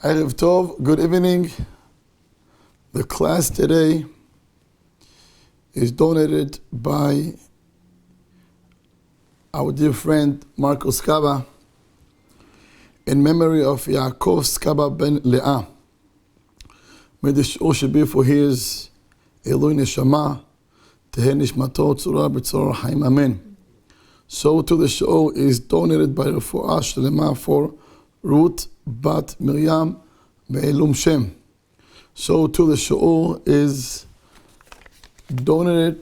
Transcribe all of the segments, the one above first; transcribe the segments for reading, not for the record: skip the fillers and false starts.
Erev Tov, good evening. The class today is donated by our dear friend Marco Skaba in memory of Yaakov Skaba ben Leah. May the shiur should be for his Eloi Neshama, Teheh Nishmato, Tzura B'tzor Haim, Amen. So to the shiur is donated by Refuah Shlema for Ruth Bat Miriam Be'elum Shem. So to the shiur is donated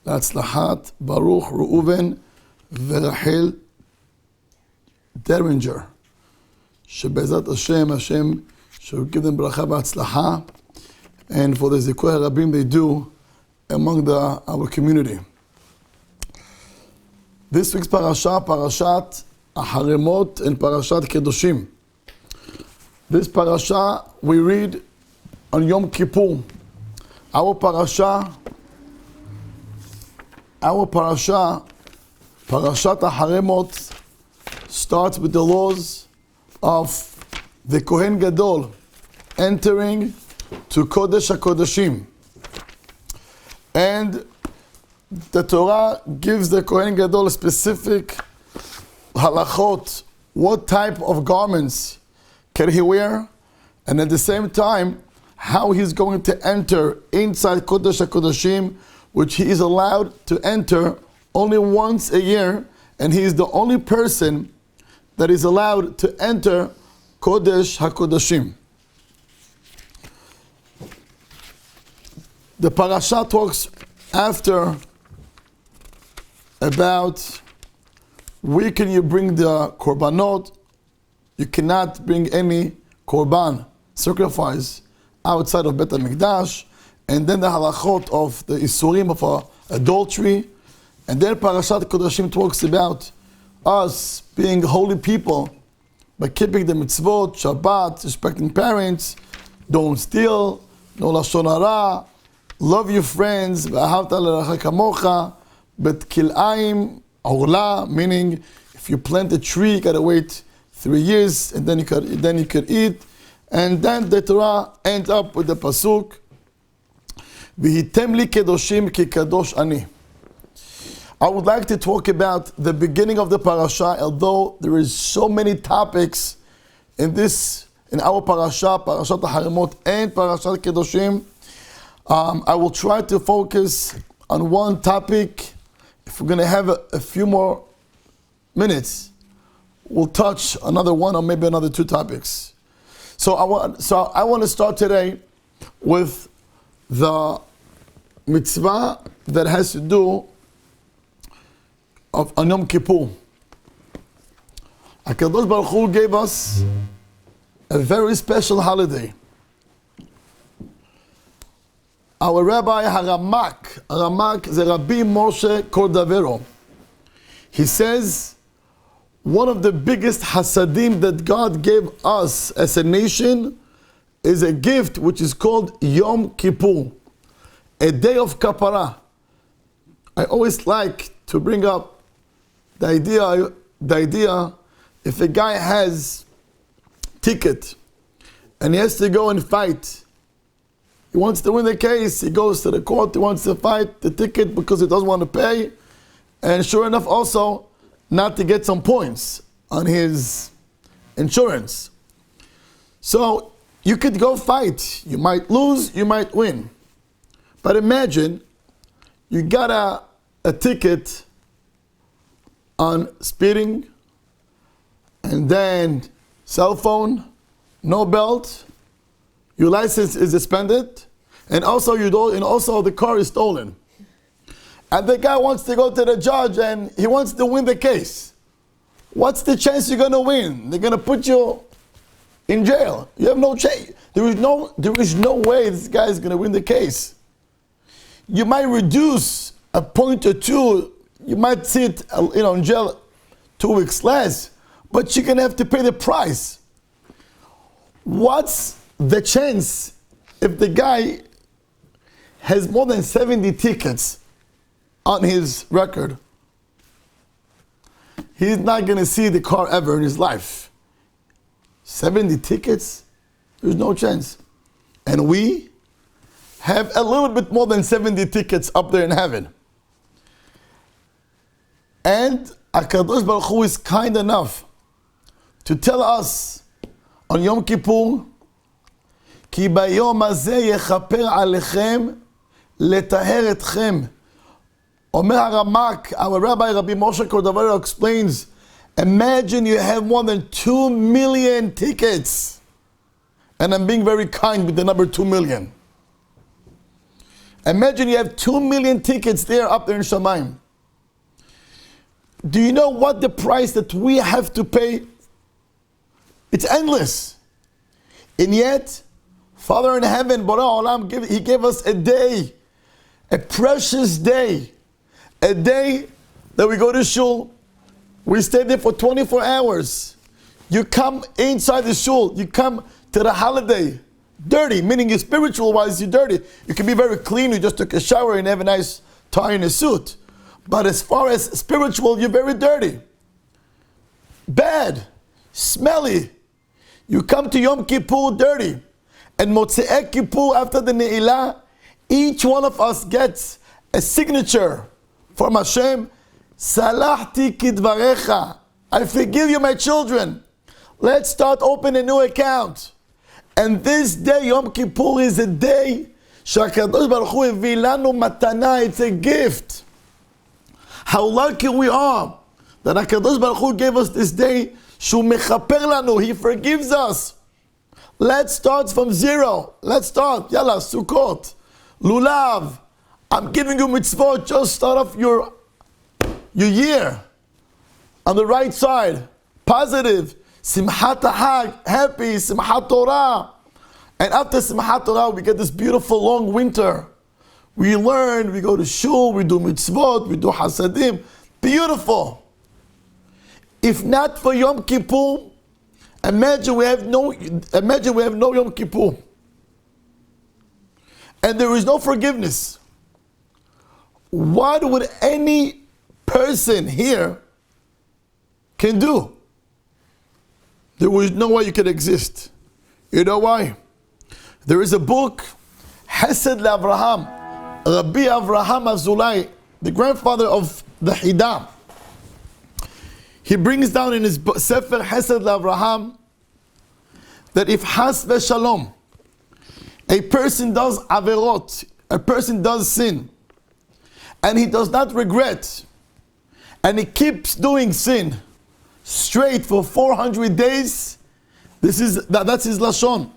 Latzlahat Baruch Reuven Verachel Deringer. Shebezat Hashem should give them bracha v'atzlacha, and for the zikuy harabim they do among our community. This week's parashat Acharei and Parashat Kedoshim. This parasha we read on Yom Kippur. Our parasha, Parashat Acharei, starts with the laws of the Kohen Gadol entering to Kodesh HaKodeshim. And the Torah gives the Kohen Gadol a specific halachot, what type of garments can he wear, and at the same time, how he's going to enter inside Kodesh HaKodeshim, which he is allowed to enter only once a year, and he is the only person that is allowed to enter Kodesh HaKodeshim. The parasha talks after about where can you bring the korbanot. You cannot bring any korban, sacrifice, outside of Bet HaMikdash, and then the halachot of the isurim of adultery, and then Parashat Kodashim talks about us being holy people by keeping the mitzvot, Shabbat, respecting parents, don't steal, no lashon hara, love your friends, v'ahavta l'recha kamocha, bet kil'ayim orla, meaning if you plant a tree, you gotta wait 3 years, and then you could eat. And then the Torah ends up with the pasuk, v'hitem li kedoshim ki kadosh ani. I would like to talk about the beginning of the parasha, although there is so many topics in our parasha, Parashat Acharei and Parashat Kedoshim. I will try to focus on one topic. If we're going to have a few more minutes, we'll touch another one or maybe another two topics. So I want to start today with the mitzvah that has to do of Yom Kippur. HaKadosh Baruch Hu gave us a very special holiday. Our Rabbi Haramak is Rabbi Moshe Cordovero. He says, one of the biggest hasadim that God gave us as a nation is a gift which is called Yom Kippur, a day of kapara. I always like to bring up the idea if a guy has ticket and he has to go and fight, he wants to win the case, he goes to the court, he wants to fight the ticket because he doesn't want to pay, and sure enough also not to get some points on his insurance. So you could go fight, you might lose, you might win. But imagine you got a ticket on speeding, and then cell phone, no belt, your license is suspended, and also the car is stolen. And the guy wants to go to the judge and he wants to win the case. What's the chance you're gonna win? They're gonna put you in jail. You have no chance. There is no way this guy is gonna win the case. You might reduce a point or two. You might sit, in jail 2 weeks less, but you're gonna have to pay the price. What's the chance if the guy has more than 70 tickets on his record? He's not gonna see the car ever in his life. 70 tickets? There's no chance. And we have a little bit more than 70 tickets up there in heaven. And HaKadosh Baruch Hu is kind enough to tell us on Yom Kippur, כי ביום הזה יכפר עליכם לטהר אתכם. אומר הרמ"ק, our Rabbi Moshe Cordovero explains, imagine you have more than 2 million tickets. And I'm being very kind with the number 2 million. Imagine you have 2 million tickets there up there in Shamayim. Do you know what the price that we have to pay? It's endless. And yet, Father in heaven, Borei Olam, He gave us a day, a precious day, a day that we go to shul, we stay there for 24 hours. You come inside the shul, you come to the holiday, dirty, meaning you spiritual-wise, you're dirty. You can be very clean, you just took a shower and have a nice tie and a suit. But as far as spiritual, you're very dirty. Bad, smelly. You come to Yom Kippur dirty. And Motzei Kippur, after the Ne'ilah, each one of us gets a signature from Hashem. Salahti kidvarecha. I forgive you, my children. Let's start opening a new account. And this day, Yom Kippur, is a day שהקדוש ברוך הוא הביא לנו מתנה. It's a gift. How lucky we are that HaKadosh Baruch Hu gave us this day. שהוא מכפר לנו, He forgives us. Let's start from zero. Let's start. Yalla, Sukkot, Lulav. I'm giving you mitzvot. Just start off your year on the right side. Positive. Simchat Hag, happy. Simchat Torah. And after Simchat Torah, we get this beautiful long winter. We learn, we go to shul, we do mitzvot, we do hasadim. Beautiful. If not for Yom Kippur, imagine we have no Yom Kippur. And there is no forgiveness. What would any person here can do? There was no way you could exist. You know why? There is a book, Hesed LaAvraham, Rabbi Avraham Azulai, the grandfather of the Hida. He brings down in his Sefer Hesed LaAvraham that if Has v'Shalom, a person does averot, a person does sin, and he does not regret, and he keeps doing sin straight for 400 days, that's his lashon.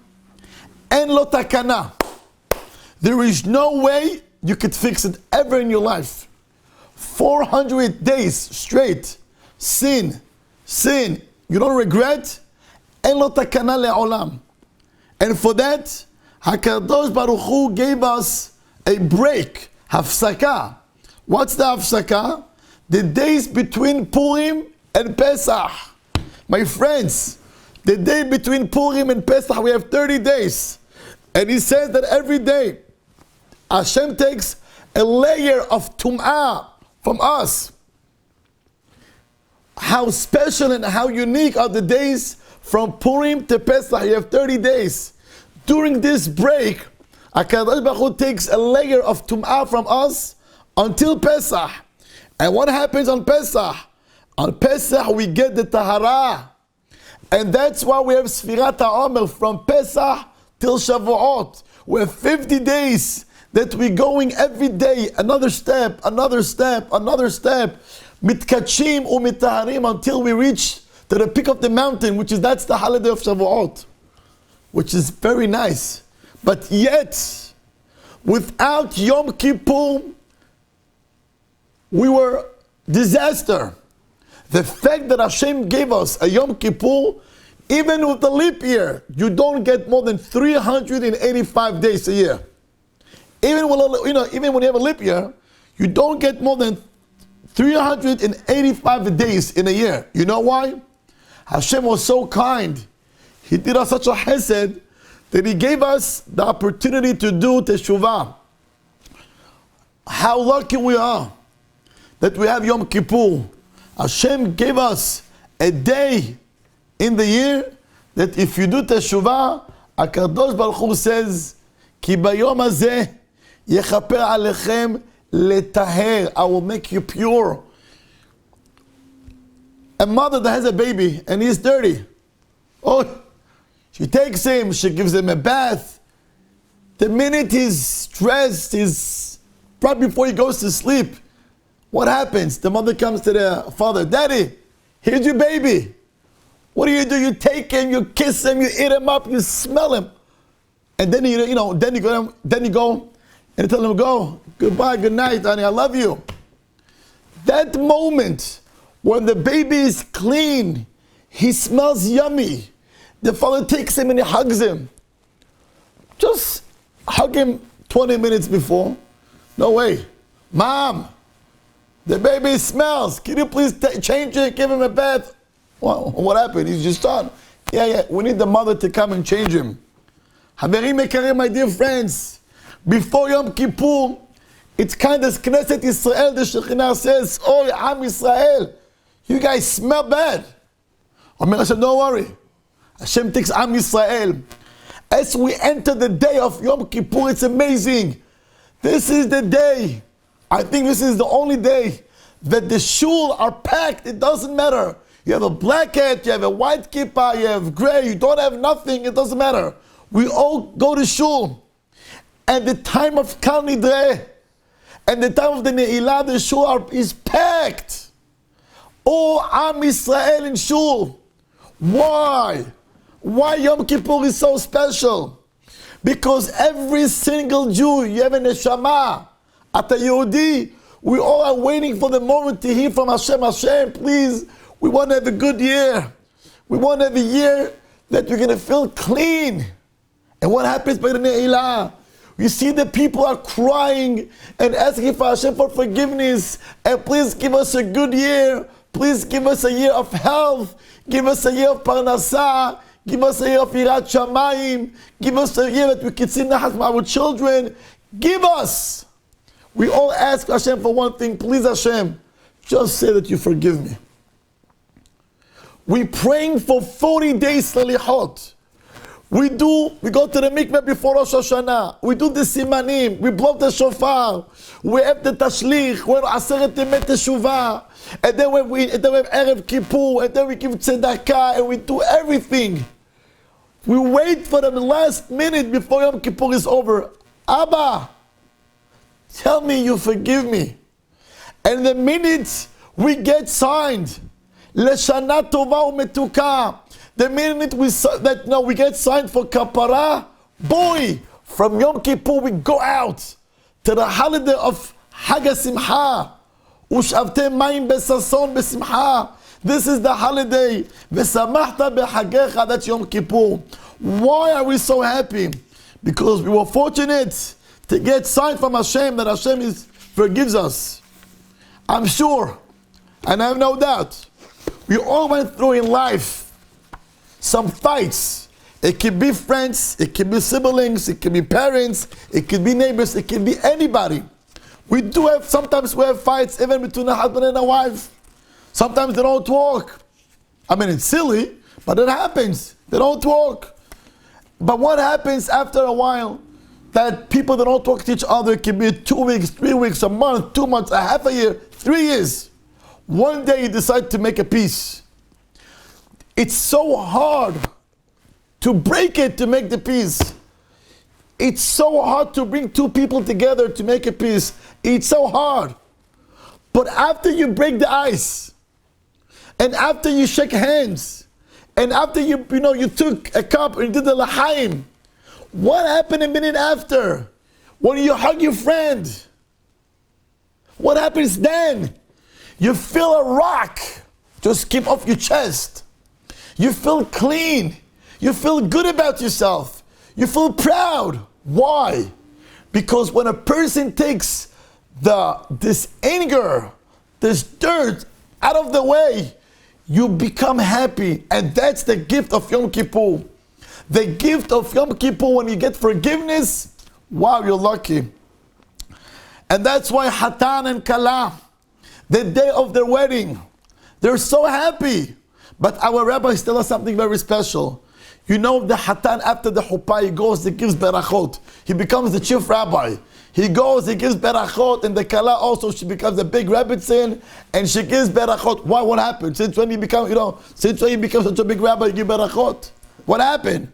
En lo takana. There is no way you could fix it ever in your life. 400 days straight. Sin. You don't regret. En lo takana le'olam. And for that, HaKadosh Baruch Hu gave us a break. Hafsaka. What's the hafsaka? The days between Purim and Pesach. My friends, the day between Purim and Pesach, we have 30 days. And he says that every day, Hashem takes a layer of tum'ah from us. How special and how unique are the days from Purim to Pesach. You have 30 days. During this break, HaKadosh Baruch Hu takes a layer of tum'ah from us until Pesach. And what happens on Pesach? On Pesach we get the tahara. And that's why we have Sfirat HaOmer from Pesach till Shavuot. We have 50 days that we're going every day, another step, mitkachim umitaharim, until we reach to the peak of the mountain, that's the holiday of Shavuot, which is very nice. But yet, without Yom Kippur, we were disaster. The fact that Hashem gave us a Yom Kippur, even with the leap year, you don't get more than 385 days a year. Even when you have a leap year, you don't get more than 385 days in a year. You know why? Hashem was so kind. He did us such a chesed that He gave us the opportunity to do teshuvah. How lucky we are that we have Yom Kippur. Hashem gave us a day in the year that if you do teshuvah, הקדוש ברוך הוא says, כי ביום הזה יכפר עליכם לטהר. I will make you pure. A mother that has a baby and he's dirty. Oh, she takes him, she gives him a bath. The minute he's dressed, he's right before he goes to sleep, what happens? The mother comes to the father, Daddy, here's your baby. What do? You take him, you kiss him, you eat him up, you smell him. And then you go and tell him, go, goodbye, good night, honey, I love you. That moment when the baby is clean, he smells yummy, the father takes him and he hugs him. Just hug him 20 minutes before. No way. Mom, the baby smells. Can you please change it, give him a bath? Well, what happened? He's just done. Yeah, we need the mother to come and change him. Haverim Ekarim, my dear friends, before Yom Kippur, it's kind of Knesset Israel, the Shekhinah says, oh, Am Israel, you guys smell bad. Omer Hashem, don't worry. Hashem takes Am Israel. As we enter the day of Yom Kippur, it's amazing. This is the day, I think this is the only day that the shul are packed. It doesn't matter. You have a black hat, you have a white kippah, you have gray, you don't have nothing, it doesn't matter. We all go to shul. And the time of Kal Nidreh and the time of the Ne'ilah, the shul is packed. Oh, Am Israel in shul. Why? Why Yom Kippur is so special? Because every single Jew, you have a neshama, at a Yehudi, we all are waiting for the moment to hear from Hashem. Hashem, please, we want to have a good year. We want to have a year that we're going to feel clean. And what happens by the Ne'ilah? You see the people are crying and asking for Hashem for forgiveness. And please give us a good year. Please give us a year of health. Give us a year of parnasah. Give us a year of Yirat Shamayim. Give us a year that we can see Nachas from our children. Give us. We all ask Hashem for one thing. Please Hashem, just say that you forgive me. We're praying for 40 days Salihot. We go to the mikveh before Rosh Hashanah. We do the simanim. We blow the shofar. We have the tashlich. We have aseret emet teshuvah. And then we have Erev Kippur. And then we give tzedakah. And we do everything. We wait for the last minute before Yom Kippur is over. Abba, tell me you forgive me. And the minute we get signed, Leshana Tova Umetuka, the minute we get signed for Kapara, boy, from Yom Kippur we go out to the holiday of Hag HaSimcha. Ushavtem mayim besason besimcha. This is the holiday. V'samachta b'chagecha, that's Yom Kippur. Why are we so happy? Because we were fortunate to get signed from Hashem that Hashem forgives us. I'm sure, and I have no doubt, we all went through in life some fights. It could be friends, it could be siblings, it could be parents, it could be neighbors, it could be anybody. Sometimes we have fights even between a husband and a wife. Sometimes they don't talk. I mean, it's silly, but it happens. They don't talk. But what happens after a while? That people that don't talk to each other, it can be 2 weeks, 3 weeks, a month, 2 months, a half a year, 3 years. One day you decide to make a peace. It's so hard to break it, to make the peace. It's so hard to bring two people together to make a peace. It's so hard. But after you break the ice, and after you shake hands, and after you took a cup and you did the l'chaim, what happened a minute after? When you hug your friend, what happens then? You feel a rock just keep off your chest. You feel clean. You feel good about yourself. You feel proud. Why? Because when a person takes this anger, this dirt out of the way, you become happy. And that's the gift of Yom Kippur. The gift of Yom Kippur, when you get forgiveness, wow, you're lucky. And that's why Hatan and Kala, the day of their wedding, they're so happy. But our rabbis tell us something very special. You know the Hatan after the Chuppah, he goes, he gives berachot. He becomes the chief rabbi. He goes, he gives berachot, and the Kala also, she becomes a big rebbitzin, and she gives berachot. Why? What happened? Since when you become, since when you become such a big rabbi, you give berachot? What happened?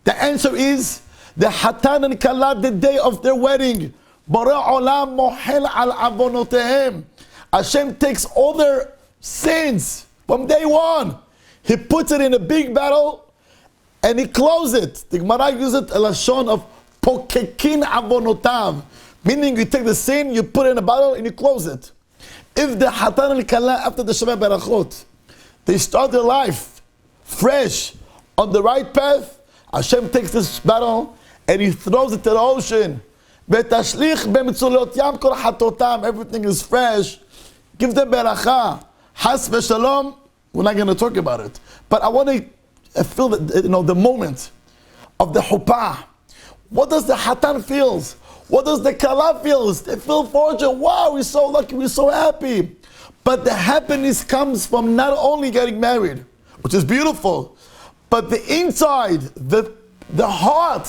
The answer is, the Hatan and Kala, the day of their wedding, Borei Olam mohel al avonotehem. Hashem takes all their sins from day one. He puts it in a big barrel, and he closes it. The Gemara uses it a lashon of pokekin avonotav, meaning you take the sin, you put it in a bottle, and you close it. If the Hatan and Kala, after the Shabbat Berachot, they start their life fresh, on the right path, Hashem takes this bottle, and he throws it to the ocean. Everything is fresh. Give them beracha. Has v'shalom. We're not going to talk about it. But I want to feel that, the moment of the Chuppah. What does the Hatan feels? What does the Kala feels? They feel fortunate. Wow, we're so lucky, we're so happy. But the happiness comes from not only getting married, which is beautiful, but the inside, the heart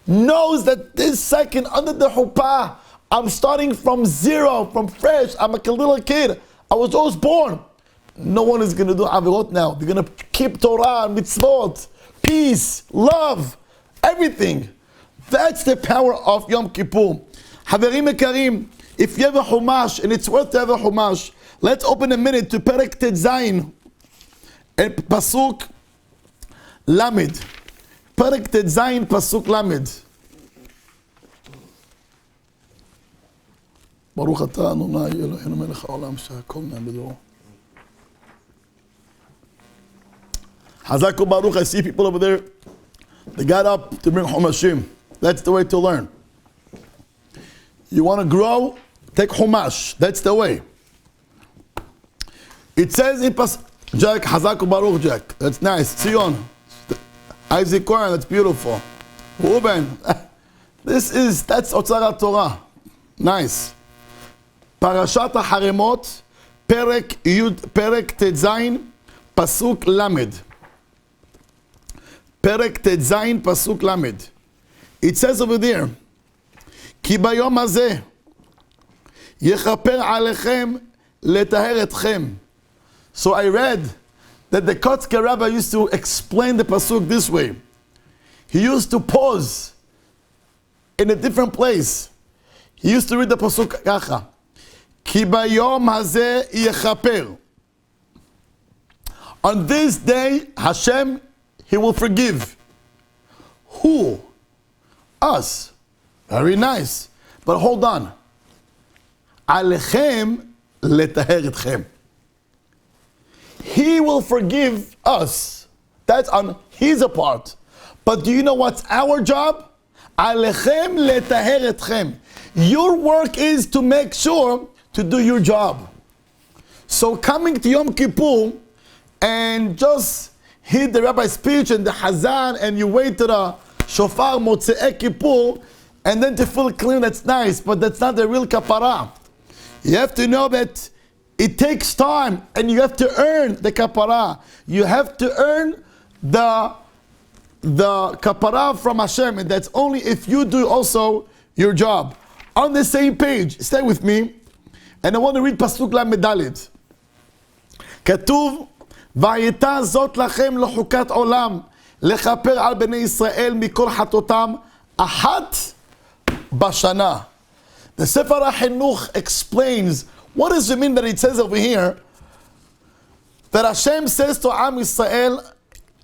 knows that this second under the Chuppah, I'm starting from zero, from fresh. I'm like a little kid. I was just born. No one is going to do avirot now. They're going to keep Torah, mitzvot, peace, love, everything. That's the power of Yom Kippur. Haverim Ekarim, if you have a Chumash, and it's worth to have a Chumash, let's open a minute to Perek Tet Zayin, and Pasuk Lamed. Perek Tet Zayin, Pasuk Lamed. Baruch atah Adonai Eloheinu melech haolam שהכל נהיה בדברו. Hazak Baruch, I see people over there, they got up to bring Humashim. That's the way to learn. You want to grow? Take Humash. That's the way. It says in Jack, Hazak Baruch, Jack. That's nice. Tzion. Isaac Koren, that's beautiful. Ruben. That's Otzar Torah. Nice. Parashat Haremot, Perek Tet Zayin, Pasuk Lamed. Perek Tet Zayin, Pasuk Lamed. It says over there, Ki bayom hazeh yechaper alechem letaher etchem. So I read that the Kotzker Rabbi used to explain the pasuk this way. He used to pause in a different place. He used to read the pasuk kacha. Ki bayom hazeh yechaper. On this day, Hashem, He will forgive. Who? Us. Very nice. But hold on. Alechem letaher etchem. He will forgive us. That's on His part. But do you know what's our job? Alechem letaher etchem. Your work is to make sure to do your job. So coming to Yom Kippur and just hear the rabbi's speech and the Hazan, and you wait to the Shofar Motzei Kippur, and then to feel clean, that's nice, but that's not the real kapara. You have to know that it takes time, and you have to earn the kapara. You have to earn the kapara from Hashem, and that's only if you do also your job. On the same page, stay with me, and I want to read Pasuk Lamed Daled. כתוב, והייתה זאת לכם לחוקת עולם, לכפר על בני ישראל מכל חטאותם אחת בשנה. The Sefer HaChinuch explains, what does it mean that it says over here, that Hashem says to Am Yisrael,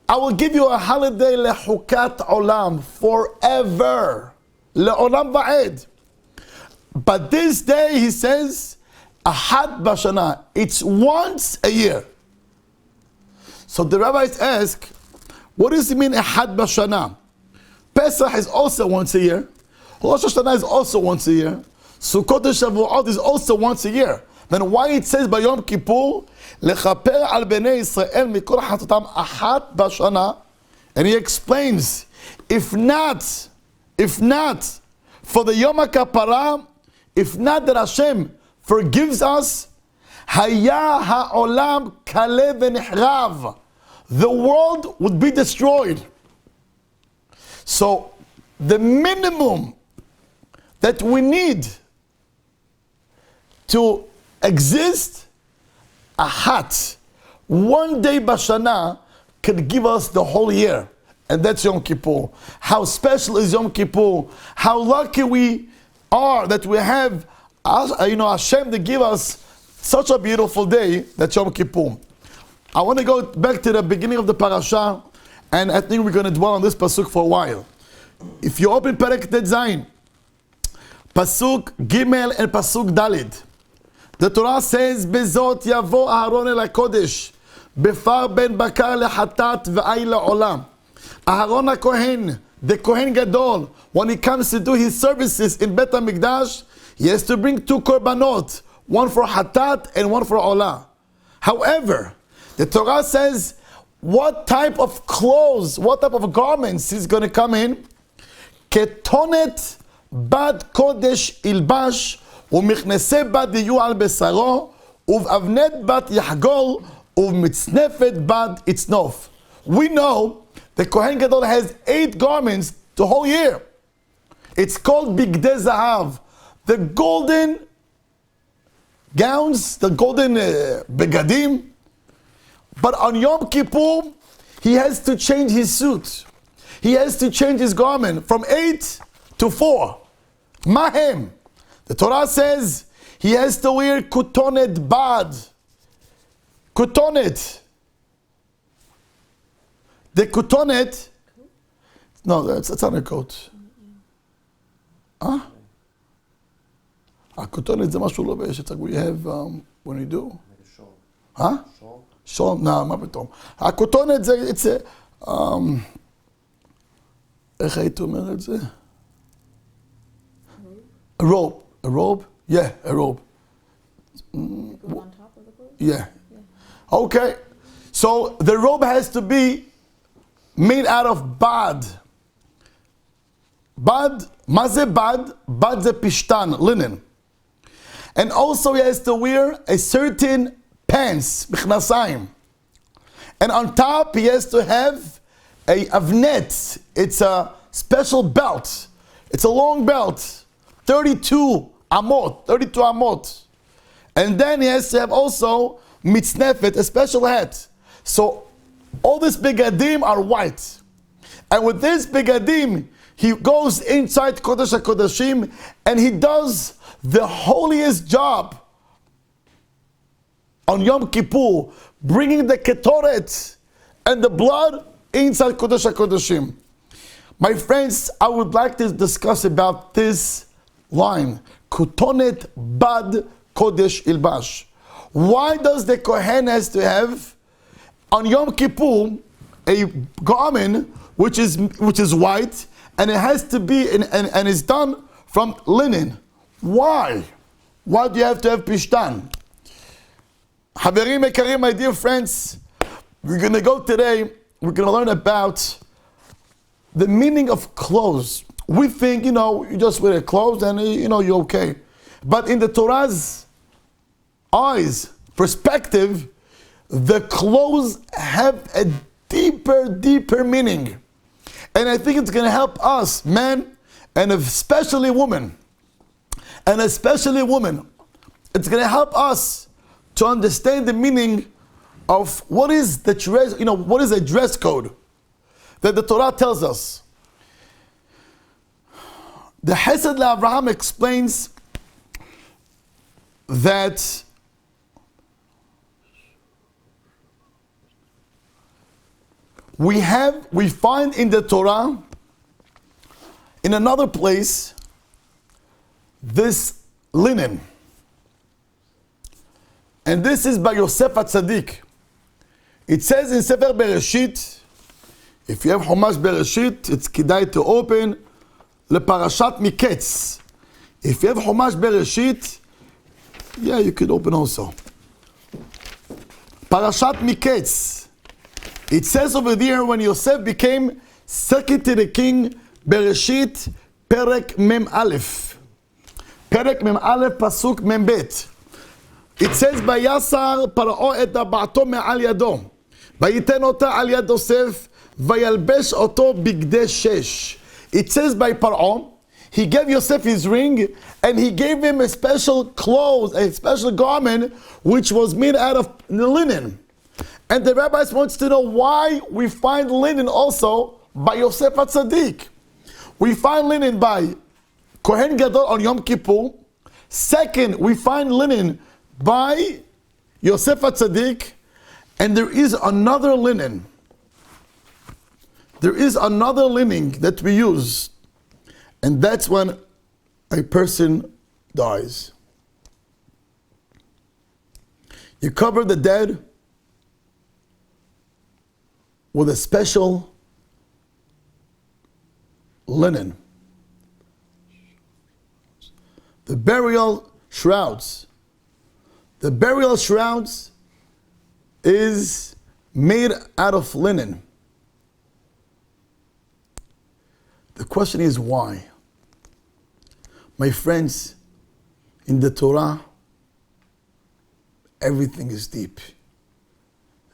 I will give you a holiday lechukat olam, forever, leolam va'ed. But this day, he says, ahad bashana, it's once a year. So the rabbis ask, what does it mean ahad bashana? Pesach is also once a year. Rosh Hashanah is also once a year. Sukkot and Shavuot is also once a year. Then why it says by Yom Kippur, lechaper al bnei Yisrael mikol chatotam achat bashana? And he explains, if not for the Yom HaKaparah, if not that Hashem forgives us, haya ha'olam kaleh v'nihrav. the world would be destroyed. So the minimum that we need to exist, a hat, one day bashana could give us the whole year. And that's Yom Kippur. How special is Yom Kippur? How lucky we are that we have, Hashem to give us such a beautiful day, that's Yom Kippur. I want to go back to the beginning of the parasha, and I think we're going to dwell on this pasuk for a while. If you open Perek Tet Zayin, pasuk Gimel and pasuk Dalid, the Torah says, "Bezot yavo Aharon el hakodesh, befar ben bakar lechatat ve'ay la'olam." Aharon HaKohen, the Kohen Gadol, when he comes to do his services in Bet HaMikdash, he has to bring 2 korbanot, one for hatat and one for olah. However, the Torah says what type of clothes, what type of garments is going to come in. Ketonet bad kodesh ilbash, umichnese bad yiyu al besaro, uvavnet bat yahgol, uvmitznefet bad itznof. We know the Kohen Gadol has 8 garments the whole year. It's called Bigdei Zahav, the golden gowns, the golden begadim. But on Yom Kippur, he has to change his suit. He has to change his garment from 8 to 4. Mahem. The Torah says he has to wear kutonet bad. Kutonet. The kutonet, no, that's not a coat. Huh? הכותונת זה משהו לובש, it's like we have, when we do. Huh? שול? לא, מה פתאום. הכותונת זה, it's a, איך היית אומר את זה? A robe. A robe? Yeah, a robe. On top of the clothes? Yeah. Okay. So the robe has to be made out of bad. Bad, מה זה bad? Bad זה פשטן, linen. And also he has to wear a certain pants, מכנסיים. And on top he has to have a avnet. It's a special belt. It's a long belt. 32 amot. And then he has to have also mitznefet, a special hat. So all these begadim are white. And with this begadim, he goes inside Kodesh HaKodashim and he does the holiest job on Yom Kippur, bringing the ketoret and the blood inside Kodesh HaKodashim. My friends, I would like to discuss about this line, Kutonet Bad Kodesh Ilbash. Why does the Kohen has to have on Yom Kippur a garment which is white, and it has to be and is done from linen? Why? Why do you have to have pishtan? Haverim ikarim, my dear friends, we're going to go today, we're going to learn about the meaning of clothes. We think, you just wear clothes and, you're okay. But in the Torah's eyes, perspective, the clothes have a deeper meaning. And I think it's going to help us, men, and especially women. It's going to help us to understand the meaning of what is the dress, what is a dress code that the Torah tells us. The Chesed LaAvraham explains that we find in the Torah, in another place, this linen. And this is by Yosef HaTzadik. It says in Sefer Bereshit, if you have Chumash Bereshit, it's kidai to open Parashat Miketz. If you have Chumash Bereshit, yeah, you could open also. Parashat Miketz. It says over there, when Yosef became second to the king, Bereshit, Perek Mem Aleph. Perek Mem Aleph, Pasuk Mem Bet. It says, Bayasar Para'o et aba'ato me'al yado, ויתן אותה על יד יוסף, וילבש אותו בגדי שש. It says by Paro, he gave Yosef his ring, and he gave him a special clothes, a special garment, which was made out of linen. And the rabbis wants to know why we find linen also by Yosef HaTzadik. We find linen by Kohen Gadol on Yom Kippur. Second, we find linen by Yosef HaTzadik. And there is another linen. There is another linen that we use. And that's when a person dies. You cover the dead with a special linen. The burial shrouds. The burial shrouds is made out of linen. The question is why? My friends, in the Torah, everything is deep.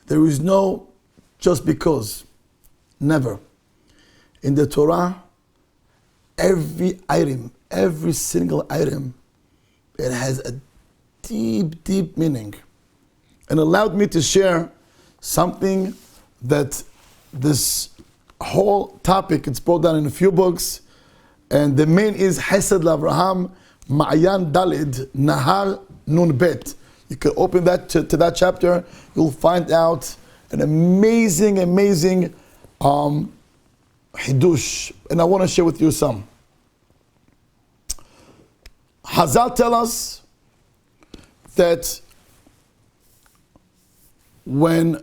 There is no just because. Never. In the Torah, every item, every single item, it has a deep, deep meaning. And allowed me to share something that this whole topic, it's brought down in a few books, and the main is Hesed L'Avraham, Ma'ayan Dalid, Nahar Nun Bet. You can open that to that chapter, you'll find out an amazing, amazing Hidush, and I want to share with you some. Hazal tell us that when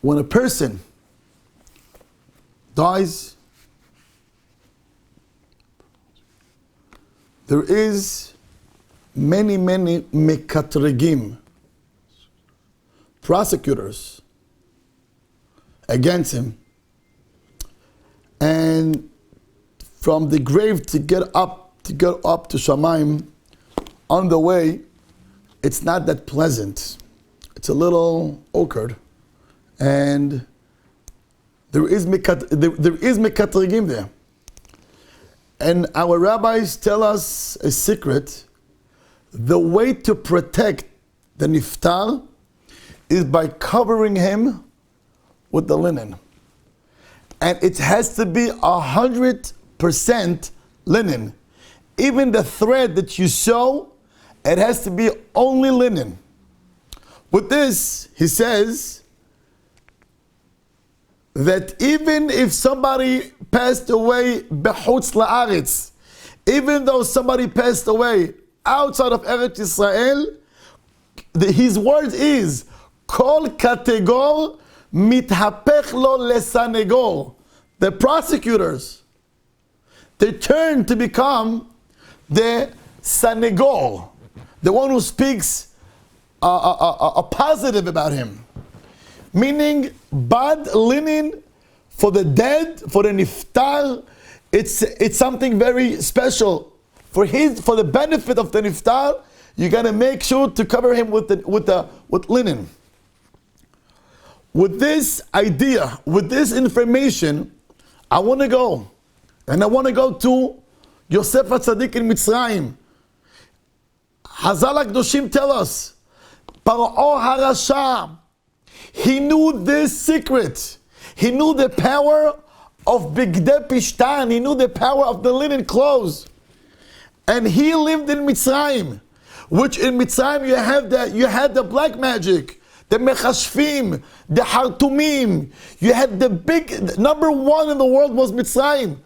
a person dies, there is many mekatregim, prosecutors against him, and from the grave to get up to Shamayim, on the way, it's not that pleasant. It's a little awkward, and there is mekatregim there. And our rabbis tell us a secret. The way to protect the niftar is by covering him with the linen. And it has to be 100% linen. Even the thread that you sew, it has to be only linen. With this, he says that even if somebody passed away b'chutz la'aretz, even though somebody passed away outside of Eretz Yisrael, his word is kol kategor mithapech lo lesanegor. The prosecutors, they turn to become the sanegor, the one who speaks a positive about him. Meaning, bad linen for the dead, for the niftar, it's something very special. For the benefit of the niftar, you gotta make sure to cover him with linen. With this idea, with this information, I want to go. And I want to go to Yosef HaTzadik in Mitzrayim. Hazal HaKedoshim tell us, Paro HaRasha, he knew this secret. He knew the power of Bigdei Pishtan. He knew the power of the linen clothes. And he lived in Mitzrayim, which in Mitzrayim you had the black magic, the Mechashfim, the Hartumim. You had the big, number one in the world was Mitzrayim.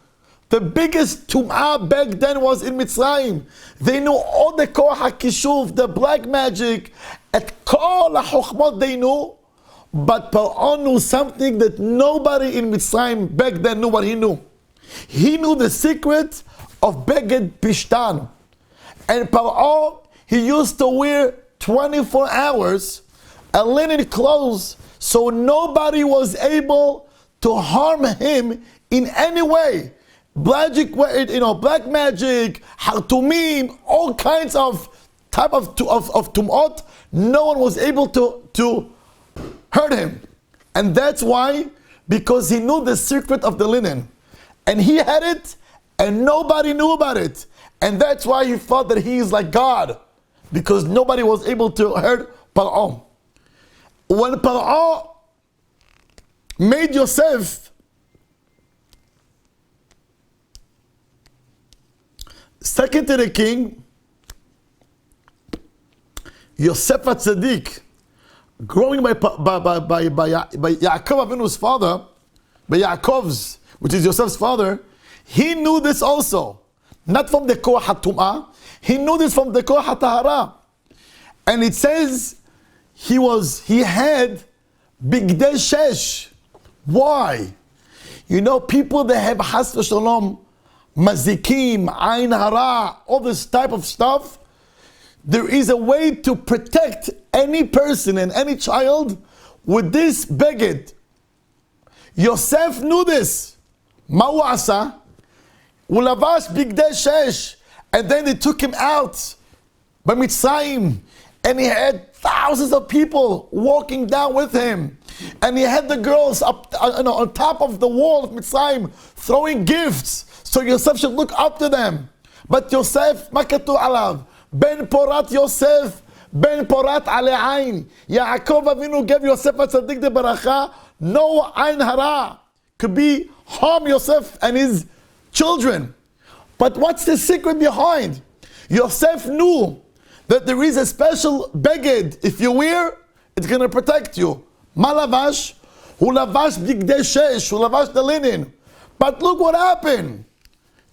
The biggest tum'ah back then was in Mitzrayim. They knew all the Koach HaKishuv, the black magic, at Kol HaChochmot they knew. But Paro knew something that nobody in Mitzrayim back then knew what he knew. He knew the secret of Beged Pishtan. And Paro, he used to wear 24 hours a linen clothes, so nobody was able to harm him in any way. Black magic, Hartumim, all kinds of type of tum'ot, no one was able to hurt him. And that's why, because he knew the secret of the linen. And he had it, and nobody knew about it. And that's why he thought that he is like God, because nobody was able to hurt Paro. When Paro made Yosef second to the king, Yosef HaTzadik, growing by Yaakov Avinu's father, by Yaakov's, which is Yosef's father, he knew this also. Not from the Koach HaTum'ah, he knew this from the Koach HaTahara. And it says he had Bigdei Shesh. Why? You know, people that have Has v'Shalom, Mazikim, Ain Hara, all this type of stuff, there is a way to protect any person and any child with this beged. Yosef knew this. Ma'u asa? Ulavash bigdei shesh. And then they took him out by Mitzrayim. And he had thousands of people walking down with him. And he had the girls up on top of the wall of Mitzrayim throwing gifts. So Yosef should look up to them. But Yosef, ma katu alav, ben porat Yosef, ben porat ale ain. Yaakov Avinu gave Yosef HaTzadik the baracha, no ain hara could be harm Yosef and his children. But what's the secret behind? Yosef knew that there is a special beged. If you wear, it's going to protect you. Malavash, hu lavash bigdei shesh, hu lavash the linen. But look what happened.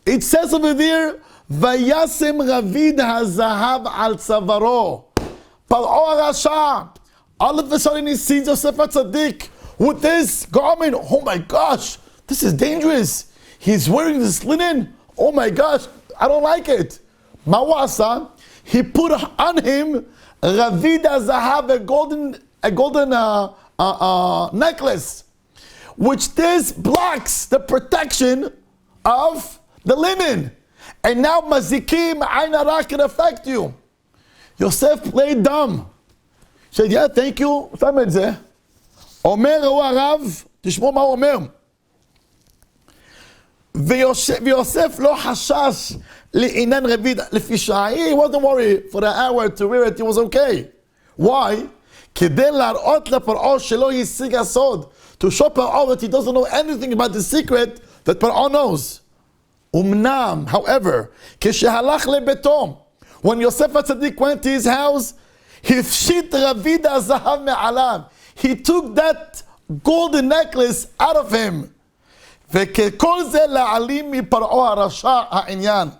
It says over there, Vayasem Ravid HaZahav al Tzavaro. Paro HaRasha. All of a sudden he sees Yosef HaTzadik with this garment. Oh my gosh, this is dangerous. He's wearing this linen. Oh my gosh, I don't like it. Mawasa, he put on him Ravid HaZahav, a golden necklace, which this blocks the protection of the linen. And now mazikim ain hara can affect you. Yosef played dumb. He said, yeah, thank you. שם את זה. אומר הוא הרב, תשמעו מה הוא אומר. ויוסף לא חשש לעניין רביד לפי שעה. He wasn't worried for an hour to wear it, it was okay. Why? כדי להראות לפרעה שלא השיג הסוד. To show פרעה that he doesn't know anything about the secret that פרעה knows. Umnam, however, כשהלך לביתו, when Yosef HaTzadik went to his house, הפשיט רביד הזהב מעליו. He took that golden necklace out of him. וככל זה להעלים מפרעה הרשע העניין.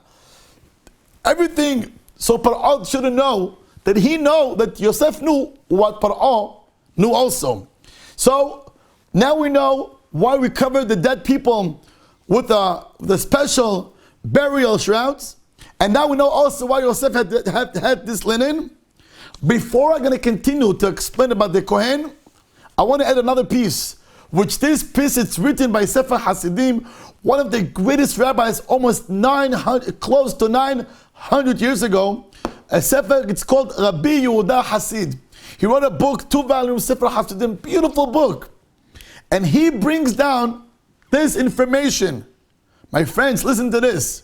Everything, so Par'ah shouldn't know that he know that Yosef knew what Par'ah knew also. So now we know why we covered the dead people with the special burial shrouds. And now we know also why Yosef had this linen. Before I'm going to continue to explain about the Kohen, I want to add another piece, which this piece is written by Sefer Hasidim, one of the greatest rabbis, almost 900, close to 900 years ago. A Sefer, it's called Rabbi Yehuda Hasid. He wrote a book, 2 volumes, Sefer Hasidim, beautiful book. And he brings down this information. My friends, listen to this.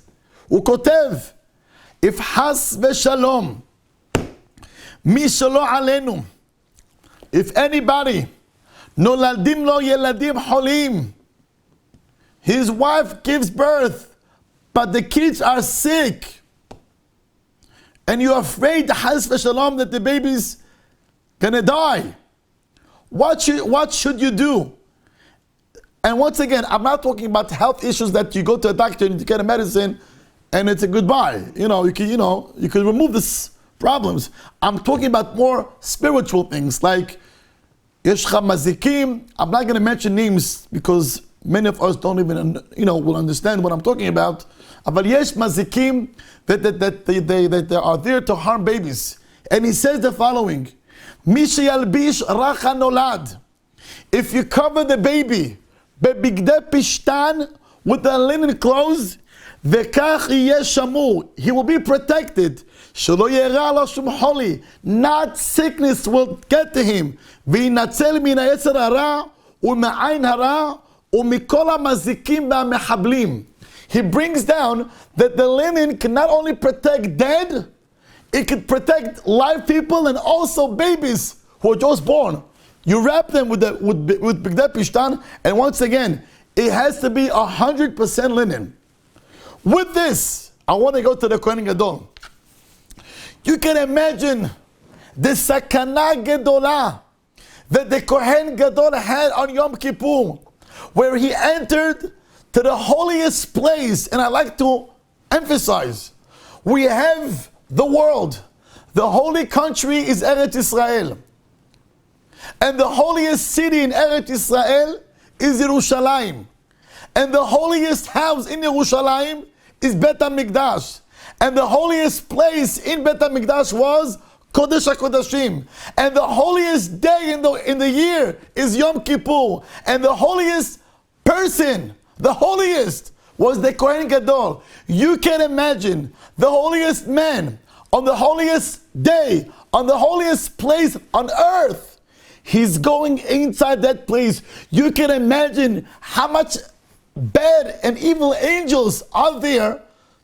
Ukotev, if has v'shalom, mishalo alenu, if anybody, noladim lo yeladim holim, his wife gives birth, but the kids are sick, and you're afraid, has v'shalom, that the baby's gonna die, what should you do? And once again, I'm not talking about health issues that you go to a doctor and you get a medicine and it's a goodbye. You could remove these problems. I'm talking about more spiritual things like Yeshcha Mazikim. I'm not going to mention names because many of us don't even will understand what I'm talking about. But Yesh Mazikim that they are there to harm babies. And he says the following: Mishi Yalbish Racha Nolad. If you cover the baby bebigdei pishtan, with the linen clothes, וכך יהיה שמור. He will be protected. שלא ירע לו שום חולי. Not sickness will get to him. וינצל מן היצר הרע ומעין הרע ומכל המזיקים והמחבלים. He brings down that the linen can not only protect dead, it can protect live people and also babies who are just born. You wrap them with bigdei pishtan, and once again, it has to be 100% linen. With this, I want to go to the Kohen Gadol. You can imagine the sakana gedolah that the Kohen Gadol had on Yom Kippur, where he entered to the holiest place. And I like to emphasize, we have the world. The holy country is Eretz Israel. And the holiest city in Eretz Israel is Yerushalayim. And the holiest house in Yerushalayim is Bet HaMikdash. And the holiest place in Bet HaMikdash was Kodesh HaKodashim. And the holiest day in the year is Yom Kippur. And the holiest person, the holiest, was the Kohen Gadol. You can imagine the holiest man on the holiest day, on the holiest place on earth. He's going inside that place. You can imagine how much bad and evil angels are there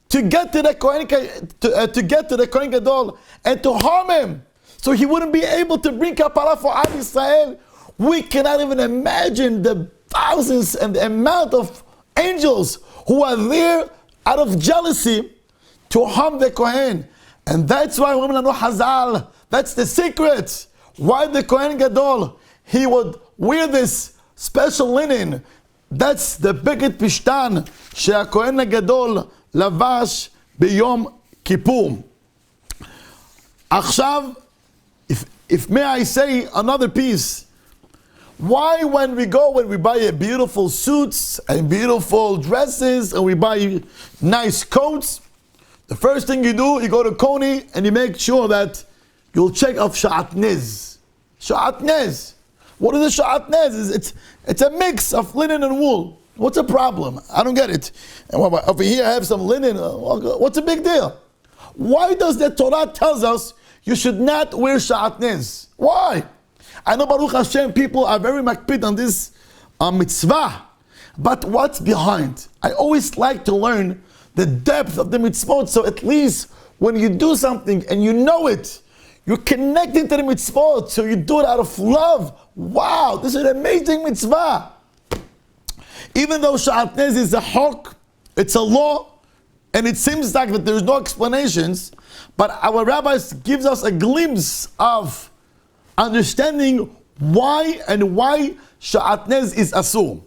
to get to the Kohen, to get to the Kohen Gadol and to harm him, so he wouldn't be able to bring kapara for Am Yisrael. We cannot even imagine the thousands and the amount of angels who are there out of jealousy to harm the Kohen. And that's why women know Hazal. That's the secret. Why the Kohen Gadol, he would wear this special linen. That's the bigdei pishtan שהכהן הגדול לבש ביום כיפור. עכשיו, if may I say another piece, why when we buy beautiful suits and beautiful dresses and we buy nice coats, the first thing you do, you go to Koni and you make sure that you'll check off sha'atnez. Sha'atnez. What is a sha'atnez? It's a mix of linen and wool. What's the problem? I don't get it. And over here I have some linen. What's the big deal? Why does the Torah tells us you should not wear sha'atnez? Why? I know Baruch Hashem people are very makpid on this mitzvah. But what's behind? I always like to learn the depth of the mitzvot, so at least when you do something and you know it, you're connecting to the mitzvot, so you do it out of love. Wow, this is an amazing mitzvah. Even though sha'atnez is a hok, it's a law, and it seems like that there's no explanations, but our rabbis gives us a glimpse of understanding why sha'atnez is asur.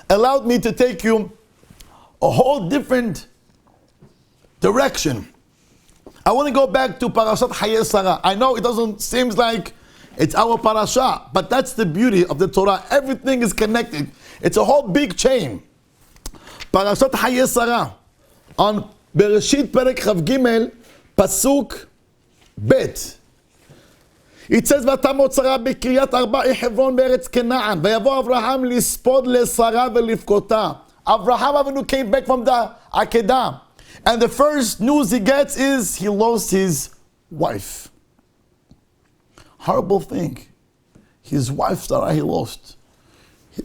Allowed me to take you a whole different direction. I want to go back to Parashat Hayei Sarah. I know it doesn't seem like it's our parasha, but that's the beauty of the Torah. Everything is connected. It's a whole big chain. Parashat Hayei Sarah on Bereshit Perek Chav Gimel Pasuk Bet. It says, "Vatam Otzar b'Kiryat Arba'i Hebron be'Eretz Canaan, vayavo Avraham lispod leSarah ve'livkota." Avraham Avinu came back from the Akedah, and the first news he gets is he lost his wife. Horrible thing. His wife Sarah he lost.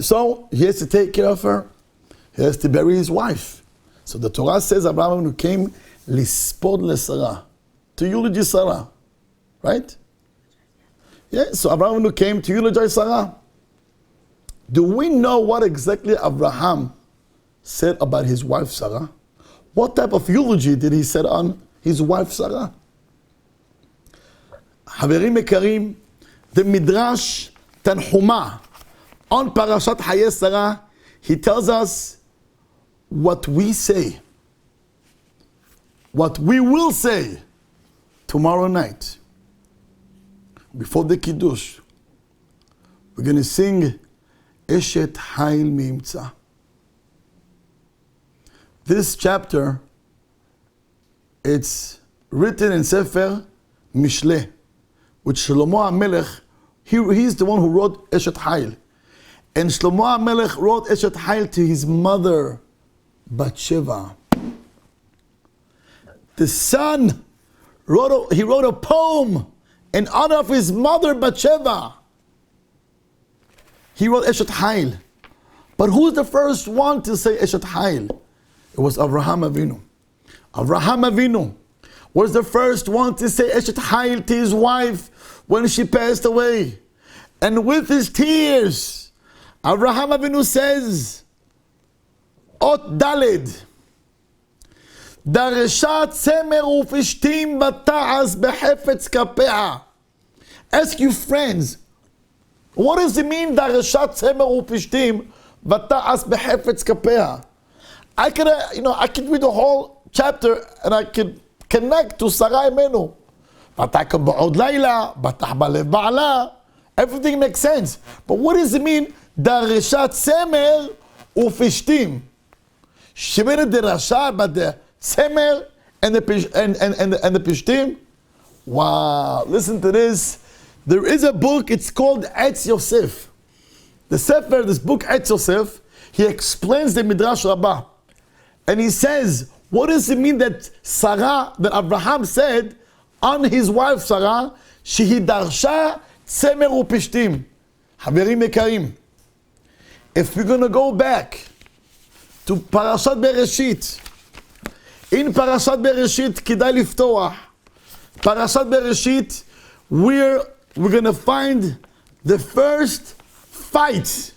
So he has to take care of her. He has to bury his wife. So the Torah says Abraham Avinu came lispod leSarah, to eulogy Sarah, right? Yeah, so Abraham Avinu came to eulogize Sarah. Do we know what exactly Abraham said about his wife Sarah? What type of eulogy did he say on his wife Sarah? Haverim Ekarim, the Midrash Tanhuma on Parashat Hayei Sarah, he tells us what we say, what we will say tomorrow night. Before the Kiddush, we're going to sing Eshet Hail Mimtza. This chapter, it's written in Sefer Mishle, which Shlomo HaMelech, he's the one who wrote Eshet Hail. And Shlomo HaMelech wrote Eshet Hayil to his mother, Bathsheba. The son wrote a poem in honor of his mother, Bathsheba. He wrote Eshet Hayil. But who's the first one to say Eshet Hayil? It was Avraham Avinu. Avraham Avinu was the first one to say Eshet Hayil to his wife when she passed away. And with his tears, Avraham Avinu says, Ot Daled, Dareshat Semer Ufishtim Bata'as Behefetz Kapea. Ask your friends, what does it mean, Dareshat Semer Ufishtim Bata'as Behefetz Kapea? I could read the whole chapter and I could connect to Sarai Menu. Bataka Ba'od Laila, Batah Balev Ba'ala. Everything makes sense. But what does it mean? Dareshat Semer Ufishtim. She made a derasha, but the Semer and the Pishtim. Wow, listen to this. There is a book, it's called Etz Yosef. The Sefer, this book Etz Yosef, he explains the Midrash Rabbah. And he says, what does it mean that Sarah, that Abraham said on his wife Sarah, shehi darsha tzemer upishtim. Haverim ikarim. If we're going to go back to Parashat Bereshit, in Parashat Bereshit, kidai liftoach. Parashat Bereshit, we're going to find the first fight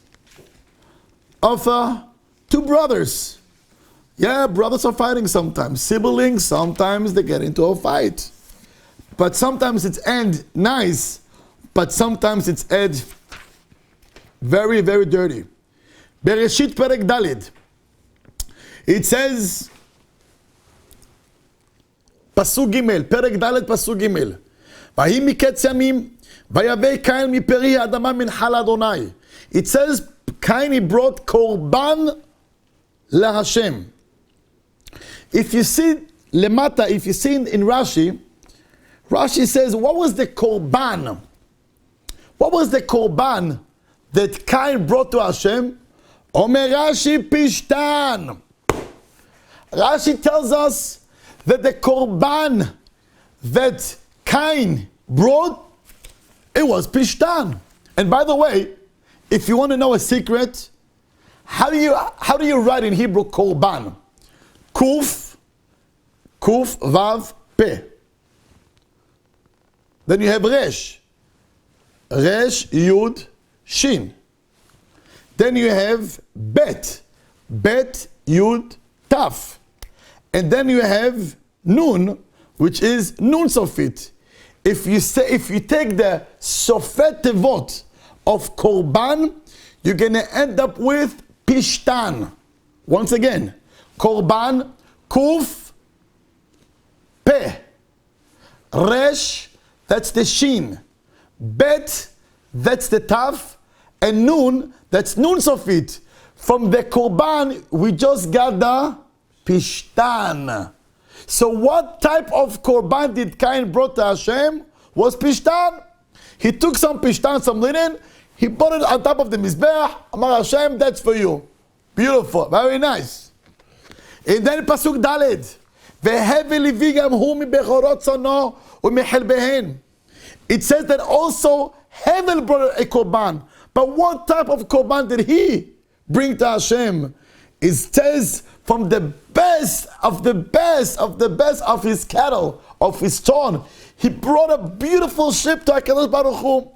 of two brothers. Yeah, brothers are fighting sometimes. Siblings, sometimes they get into a fight. But sometimes it's end nice, but sometimes it's end very, very dirty. Bereshit Perek Dalid. It says, Pasuk Gimel, Perek Daled Pasuk Gimel. Vahi miketz yamim, vayavei Kain miperi adama min hal Adonai. It says, Kain, he brought korban laHashem. If you see lemata, if you see in Rashi, Rashi says, what was the korban? What was the korban that Kain brought to Hashem? Omer Rashi Pishtan. Rashi tells us that the korban that Kain brought, it was Pishtan. And by the way, if you want to know a secret, how do you write in Hebrew korban? Kuf, Vav, Pe. Then you have Resh. Resh, Yud, Shin. Then you have Bet. Bet, Yud, Taf. And then you have Nun, which is Nun Sofit. If you take the Sofet Tevot of Korban, you're going to end up with Pishtan. Once again, Korban, Kuf, Pe. Resh, that's the Shin. Bet, that's the Taf. And Nun, that's Nun Sofit. From the Korban, we just got the Pishtan. So what type of Korban did Cain brought to Hashem? Was Pishtan. He took some Pishtan, some linen, he put it on top of the Mizbeach. Amar Hashem, that's for you. Beautiful, very nice. And then Pasuk Daled. Ve'hevel livi gam hu mibechorot tzono u'mechelbehen. It says that also Hevel brought a Korban. But what type of Korban did he bring to Hashem? It says from the best of the best of the best of his cattle, of his corn, he brought a beautiful sheep to HaKadosh Baruch Hu.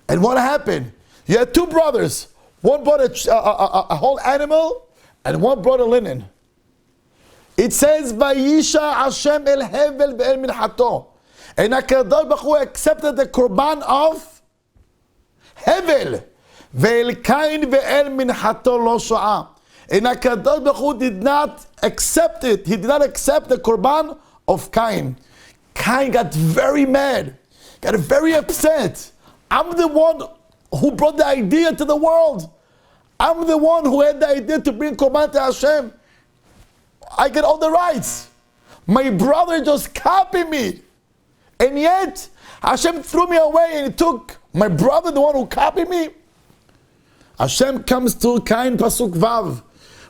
And what happened? You had two brothers. One brought a whole animal, and one brought a linen. It says, Vayisha Hashem el Hevel ve'el minchato. And HaKadosh Baruch Hu accepted the Korban of Hevel. Ve'el Kain ve'el minchato lo sho'a. And HaKadosh Baruch Hu did not accept it. He did not accept the Korban of Kain. Kain got very mad, got very upset. I'm the one who brought the idea to the world. I'm the one who had the idea to bring Korban to Hashem. I get all the rights. My brother just copied me. And yet, Hashem threw me away and he took my brother, the one who copied me. Hashem comes to Cain, Pasuk Vav.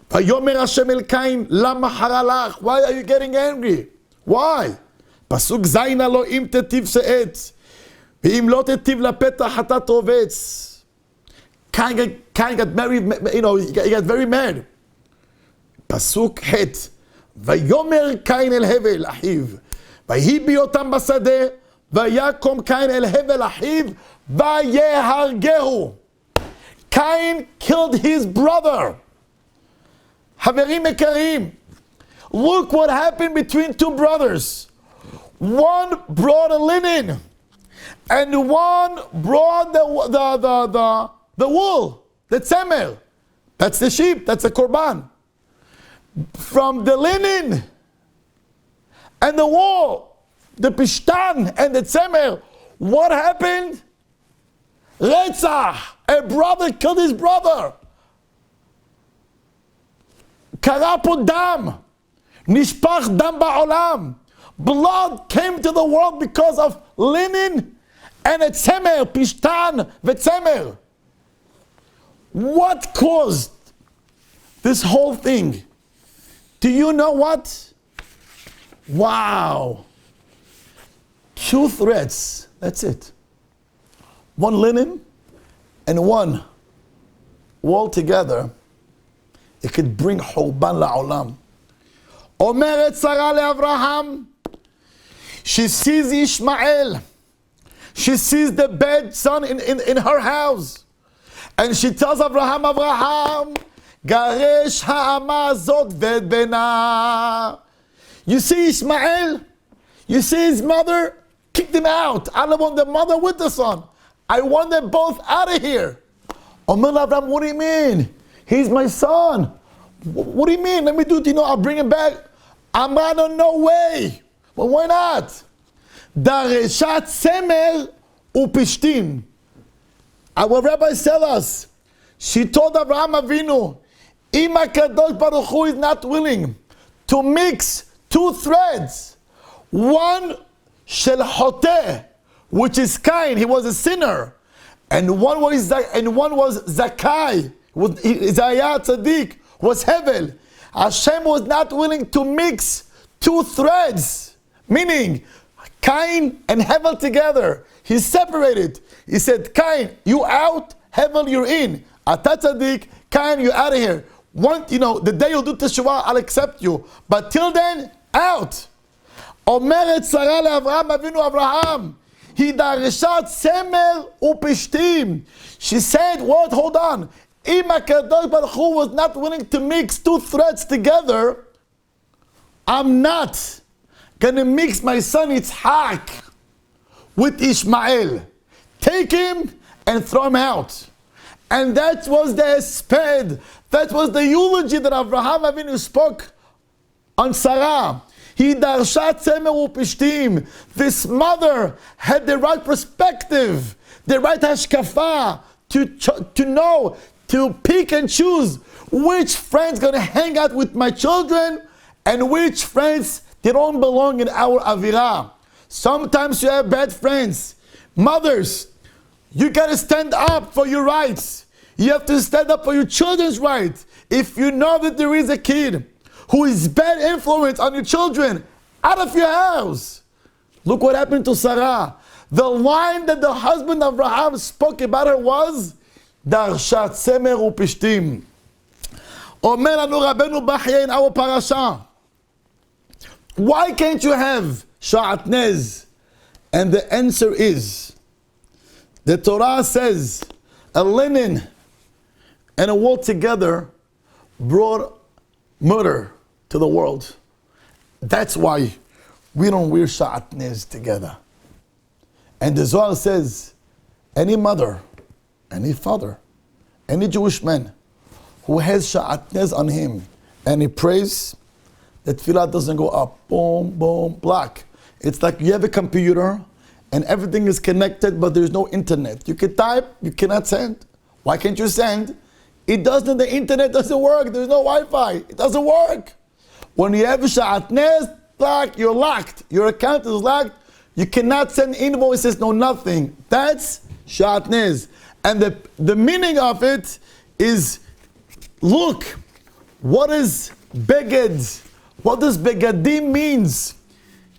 Vayomer Hashem el Cain, lama haralach. Why are you getting angry? Why? Pasuk Zayin alo im tetiv se'et. Ve'im lo tetiv lapetach hatat rovetz. Cain got very, he got very mad. Pasuk Het. Vayomer Cain el hevel achiv. Vayibi otam basadeh. Vayakom Cain el hevel achiv. Vayehargehu. Cain killed his brother. Haverim ekarim. Look what happened between two brothers. One brought a linen, and one brought the wool, the tzemer. That's the sheep, that's the korban. From the linen and the wool, the pishtan and the tzemer, what happened? Retzach. A brother killed his brother. Kara po dam. Nishpach dam ba'olam. Blood came to the world because of linen and a tzemer, pishtan v'tzemer. What caused this whole thing? Do you know what? Wow. 2 threads. That's it. One linen and one wool together. It could bring חורבן לעולם. אומרת שרה לאברהם, she sees Ishmael. She sees the bad son in her house. And she tells Abraham, גרש האמה הזאת ואת בנה. You see Ishmael? You see his mother? Kicked him out. I don't want the mother with the son. I want them both out of here. Omer Abraham, what do you mean? He's my son. What do you mean? Let me do it. I'll bring him back. Amar, no way. Well, why not? Dareshat semer upishtim. Our rabbis tell us, she told Abraham Avinu, Im HaKadosh Baruch Hu is not willing to mix 2 threads. One shel hoteh, which is Cain, he was a sinner, and one was Zakai, Isaiah Tzaddik, was Hevel. Hashem was not willing to mix 2 threads, meaning Cain and Hevel together. He separated. He said, Cain, you out, Hevel, you're in. Ata Tzaddik, Cain, you're out of here. The day you'll do teshuvah, I'll accept you. But till then, out. Omeret Sarah leAvraham Avinu Avraham. He dareshat semer upishtim. She said, what? Hold on. Im HaKadosh Baruch Hu was not willing to mix 2 threads together, I'm not going to mix my son Yitzhak with Ishmael. Take him and throw him out. And that was the hesped. That was the eulogy that Avraham Avinu spoke on Sarah. He darshat semer upishtim. This mother had the right perspective, the right hashkafa to know, to pick and choose which friends going to hang out with my children and which friends they don't belong in our avira. Sometimes you have bad friends. Mothers, you got to stand up for your rights. You have to stand up for your children's rights. If you know that there is a kid who is bad influence on your children, out of your house. Look what happened to Sarah. The line that the husband of Abraham spoke about her was, Darshat semer upishtim. Omer anu Rabbeinu Bachya in our parasha. Why can't you have sha'atnez? And the answer is, the Torah says, a linen and a wool together brought murder to the world. That's why we don't wear sha'atnez together. And the Zohar says, any mother, any father, any Jewish man who has sha'atnez on him and he prays, the tefillah doesn't go up, boom, boom, black. It's like you have a computer and everything is connected, but there's no internet. You can type, you cannot send. Why can't you send? It doesn't, the internet doesn't work. There's no Wi-Fi. It doesn't work. When you have a sha'atnez, black, you're locked. Your account is locked. You cannot send invoices, no nothing. That's sha'atnez. And the meaning of it is, look, what is beged? What does begadim means?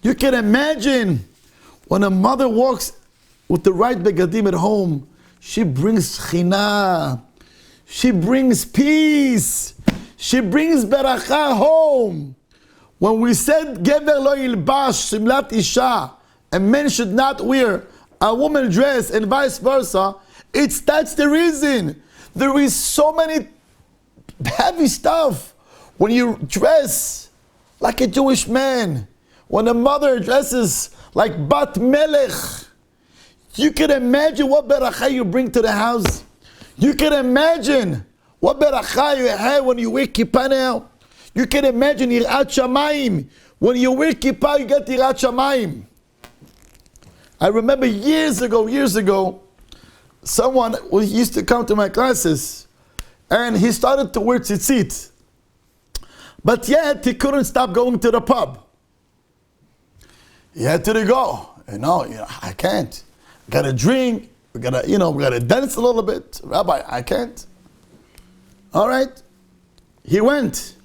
You can imagine when a mother walks with the right begadim at home, she brings china, she brings peace, she brings beracha home. When we said gever lo yilbash simlat isha, a man should not wear a woman dress and vice versa, that's the reason. There is so many heavy stuff when you dress like a Jewish man, when a mother dresses like Bat Melech. You can imagine what beracha you bring to the house. You can imagine what beracha you have when you wear kippah now. You can imagine Yirat Shamayim. When you wear kippah, you get Yirat Shamayim. I remember years ago, someone used to come to my classes, and he started to wear tzitzit. But yet, he couldn't stop going to the pub. He had to go. I can't. Gotta drink. We gotta dance a little bit. Rabbi, I can't. All right. He went.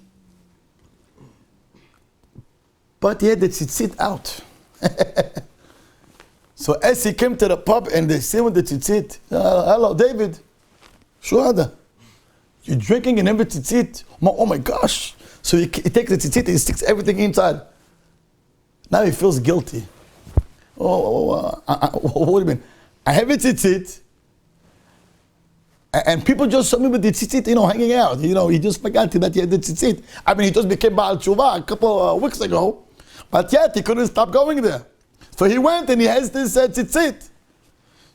But he had the tzitzit out. So as he came to the pub and they see with the tzitzit, hello, David. Shuhada. You're drinking and every tzitzit. Oh my gosh. So he takes the tzitzit and he sticks everything inside. Now he feels guilty. What do you mean? I have a tzitzit, and people just saw me with the tzitzit, hanging out. He just forgot that he had the tzitzit. I mean, he just became Baal Tshuva a couple of weeks ago, but yet he couldn't stop going there. So he went and he has this tzitzit.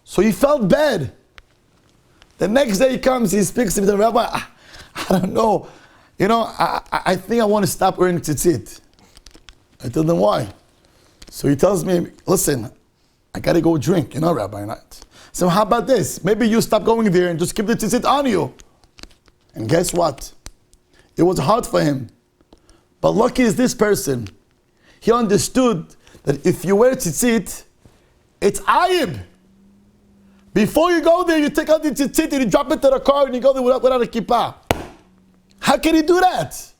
So he felt bad. The next day he comes, he speaks to me, Rabbi, I don't know. I think I want to stop wearing tzitzit. I told him why. So he tells me, listen, I got to go drink, Rabbi. So how about this? Maybe you stop going there and just keep the tzitzit on you. And guess what? It was hard for him. But lucky is this person. He understood that if you wear tzitzit, it's ayib. Before you go there, you take out the tzitzit and you drop it to the car and you go there without a kippah. How can he do that?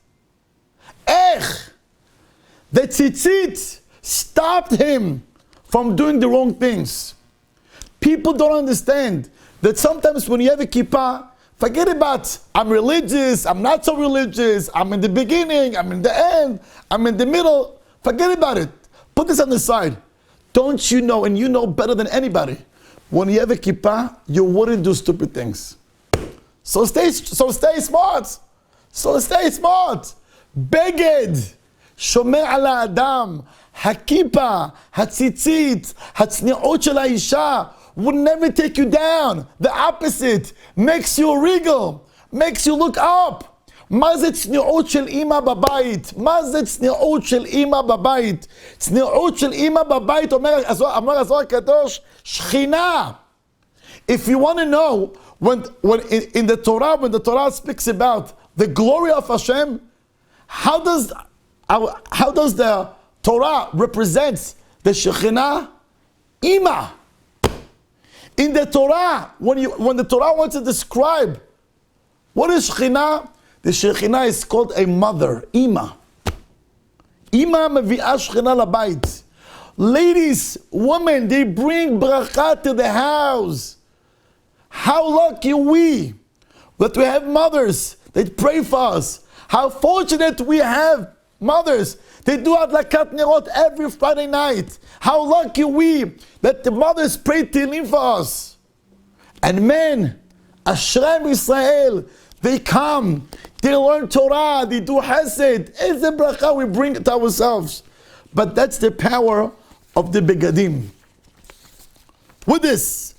The tzitzit stopped him from doing the wrong things. People don't understand that sometimes when you have a kippah, forget about I'm religious, I'm not so religious, I'm in the beginning, I'm in the end, I'm in the middle. Forget about it. Put this on the side. Don't you know, and you know better than anybody, when you have a kippah, you wouldn't do stupid things. So stay smart. Beged, shomer ala adam, hakippah, hatzitzit, hatzni'ot shel ha'isha would never take you down. The opposite makes you wriggle, makes you look up. מה זה צניעות של אמא בבית? מה זה צניעות של אמא בבית? צניעות של אמא בבית, אומר הזוהר הקדוש, שכינה. If you want to know, when in the Torah, when the Torah speaks about the glory of Hashem, how does the Torah represent the Shekhinah? Ima. In the Torah, when the Torah wants to describe what is Shekhinah, the Shekhinah is called a mother, Ima. Ima mevi'ah Shekhinah labayit. Ladies, women, they bring bracha to the house. How lucky we that we have mothers that pray for us. How fortunate we have mothers. They do adlakat nerot every Friday night. How lucky we that the mothers pray Tehillim for us. And men, Acharei Israel, they come, they learn Torah, they do Hesed. It's a bracha we bring it ourselves. But that's the power of the begadim. With this,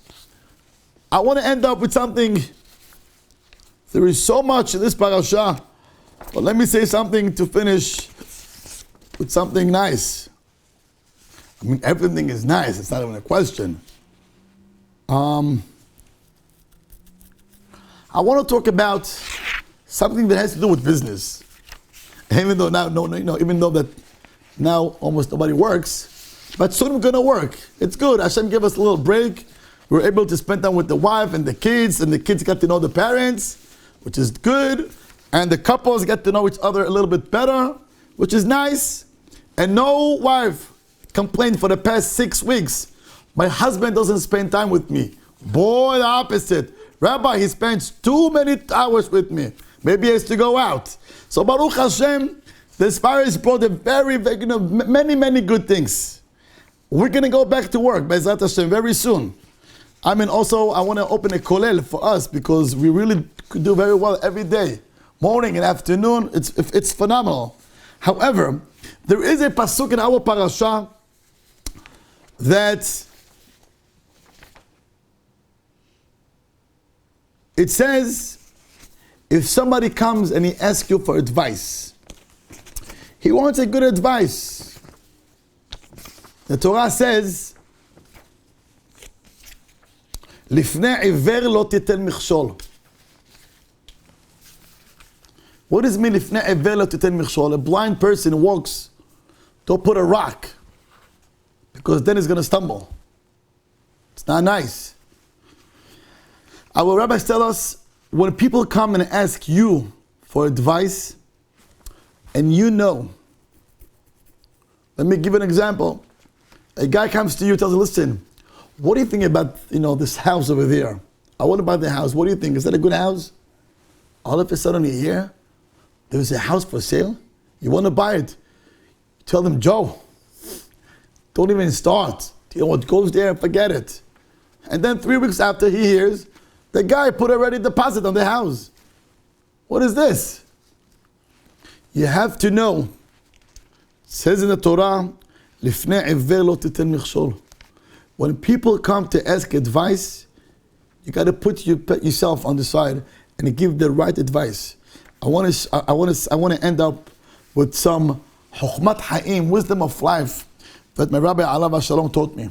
I want to end up with something. There is so much in this parasha, but let me say something to finish with something nice. I mean, everything is nice. It's not even a question. I want to talk about something that has to do with business. Even though even though that now almost nobody works, but soon we're going to work. It's good. Hashem gave us a little break. We were able to spend time with the wife and the kids got to know the parents. which is good, and the couples get to know each other a little bit better, which is nice. And no wife complained for the past 6 weeks, my husband doesn't spend time with me. Boy, the opposite. Rabbi, he spends too many hours with me. Maybe he has to go out. So Baruch Hashem, the Spires brought a many good things. We're going to go back to work, Be'ezrat Hashem, very soon. Also, I want to open a kollel for us because we really could do very well every day. Morning and afternoon, it's phenomenal. However, there is a pasuk in our parasha that it says, if somebody comes and he asks you for advice, he wants a good advice. The Torah says, "Lifnei iver lo titen michshol." What does it mean, "Lifnei iver lo titen michshol"? A blind person walks, don't put a rock, because then he's going to stumble. It's not nice. Our rabbis tell us, when people come and ask you for advice, and you know, let me give an example. A guy comes to you, tells you, listen, what do you think about this house over there? I want to buy the house. What do you think? Is that a good house? All of a sudden you hear there's a house for sale. You want to buy it. You tell them, Joe, don't even start. What goes there, forget it. And then 3 weeks after he hears, the guy put already deposit on the house. What is this? You have to know. It says in the Torah, "Lifnei iver lo titen michshol." When people come to ask advice, you got to put yourself on the side and give the right advice. I want to end up with some chokhmat haim, wisdom of life, that my Rabbi Alav Shalom taught me.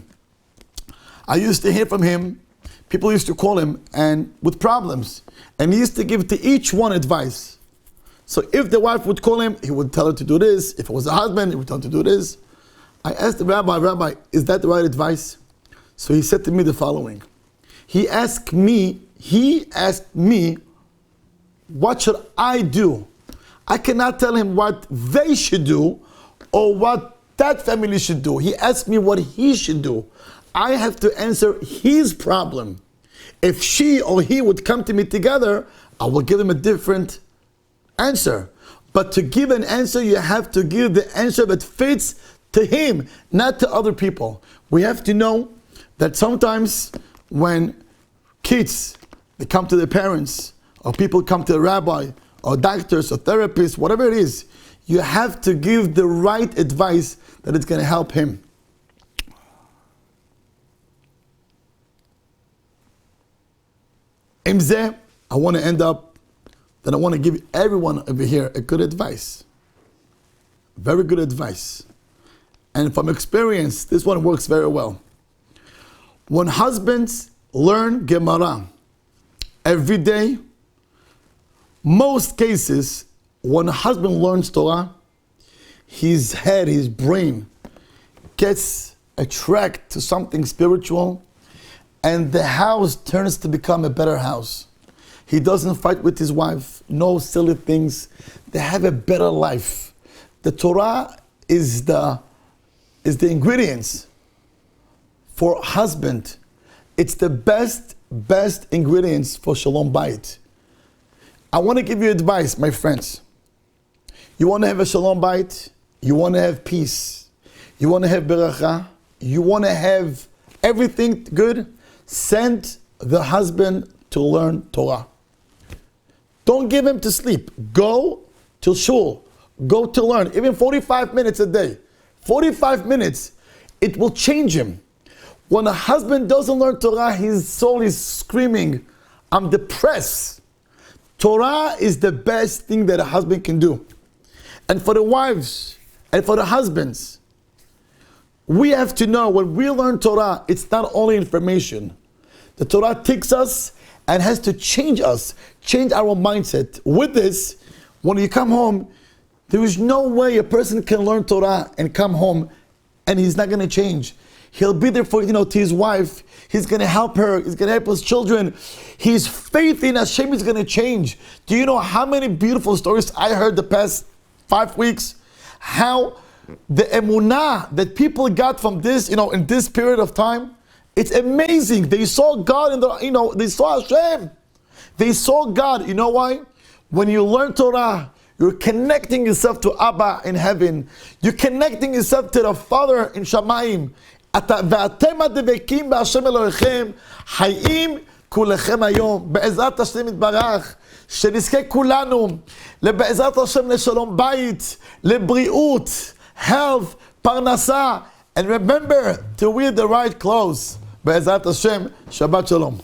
I used to hear from him. People used to call him and with problems, and he used to give to each one advice. So if the wife would call him, he would tell her to do this. If it was a husband, he would tell her to do this. I asked the Rabbi, is that the right advice? So he said to me the following. He asked me, what should I do? I cannot tell him what they should do or what that family should do. He asked me what he should do. I have to answer his problem. If she or he would come to me together, I will give him a different answer. But to give an answer, you have to give the answer that fits to him, not to other people. We have to know that sometimes when kids, they come to their parents, or people come to a rabbi, or doctors, or therapists, whatever it is, you have to give the right advice that is going to help him. Imzeh, I want to end up that I want to give everyone over here a good advice. Very good advice. And from experience, this one works very well. When husbands learn Gemara every day, most cases, when a husband learns Torah, his head, his brain gets attracted to something spiritual, and the house turns to become a better house. He doesn't fight with his wife, no silly things. They have a better life. The Torah is the ingredients for husband. It's the best ingredients for Shalom Bayit. I want to give you advice, my friends. You want to have a Shalom Bayit? You want to have peace? You want to have beracha? You want to have everything good? Send the husband to learn Torah. Don't give him to sleep. Go to shul. Go to learn. Even 45 minutes a day. 45 minutes. It will change him. When a husband doesn't learn Torah, his soul is screaming, I'm depressed. Torah is the best thing that a husband can do. And for the wives and for the husbands, we have to know when we learn Torah, it's not only information. The Torah takes us and has to change us, change our mindset. With this, when you come home, there is no way a person can learn Torah and come home and he's not going to change. He'll be there for, to his wife. He's going to help her. He's going to help his children. His faith in Hashem is going to change. Do you know how many beautiful stories I heard the past 5 weeks? How the emunah that people got from this, in this period of time, it's amazing. They saw God they saw Hashem. They saw God. You know why? When you learn Torah, you're connecting yourself to Abba in heaven. You're connecting yourself to the Father in Shamayim. ואתם הדבקים בהשם אלוהיכם, חיים כולכם היום, בעזרת השם יתברך, שנזכה כולנו, לבעזרת השם לשלום בית, לבריאות, health, פרנסה, and remember to wear the right clothes. בעזרת השם, שבת שלום.